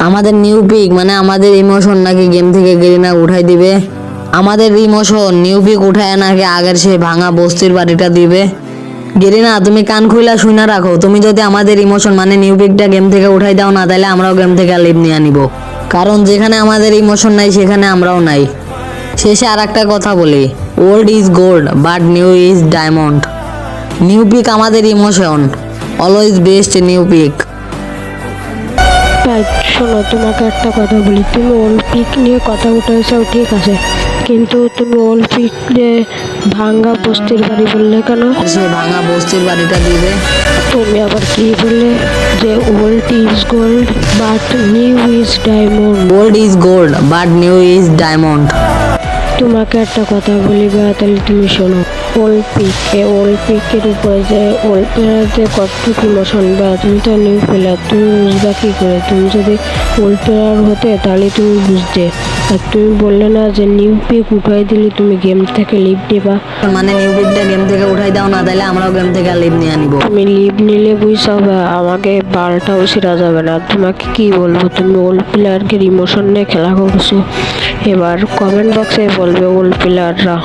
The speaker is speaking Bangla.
আমাদের নিউ পিক মানে আমাদের ইমোশন নাকি গেম থেকে গেরিনা উঠাই দিবে। আমাদের ইমোশন নিউ পিক উঠায় নাকি আগের সেই ভাঙা বস্তির বাড়িটা দিবে। গেরিনা তুমি কান খুইলা শুনা রাখো, তুমি যদি আমাদের ইমোশন মানে নিউ পিকটা গেম থেকে উঠাই দাও না, তাহলে আমরাও গেম থেকে লিভ নিয়ে নিব। কারণ যেখানে আমাদের ইমোশন নাই সেখানে আমরাও নাই। শেষে আর একটা কথা বলি, old is gold but new is diamond. New pick আমাদের emotion, always best new pick. তাই শোনো, তোমাকে একটা কথা বলি, তুমি ওল্ড পিক নিয়ে কথা উঠাইছো ঠিক আছে, কিন্তু তুমি ওল্ড পিক ভাঙ্গা বস্তির বাড়ি বললে কেন? সে ভাঙা বস্তির বাড়িটা দিবে। তুমি আবার কি বললে যে old is gold but new is diamond? Gold is gold but new is diamond. তোমাকে একটা কথা বলি বা, তাহলে তুমি শোনো, ওল্ড পিকের উপরে যে ওল্ড প্লেয়ারদের কতটুকু ইমোশন বা, তুমি তো নিউ প্লেয়ার, তুমি বুঝবা কী করে? তুমি যদি ওল্ড প্লেয়ার হতে তাহলে তুমি বুঝতে। আর তুমি বললে না যে নিউ পিক উঠাই দিলে তুমি গেম থেকে লিভ নেবা, মানে নিউ পিকটা গেম থেকে উঠাই দাও না, তাহলে আমরাও গেম থেকে লিভ নিয়ে নিব। তুমি লিভ নিলে বুঝতে হবে আমাকে বারটাও সেরা যাবে না। তোমাকে কি বলবো, তুমি ওল্ড প্লেয়ারকে ইমোশন নিয়ে খেলা করছো, এবার কমেন্ট বক্সে বলবে ওল্ড প্লেয়াররা।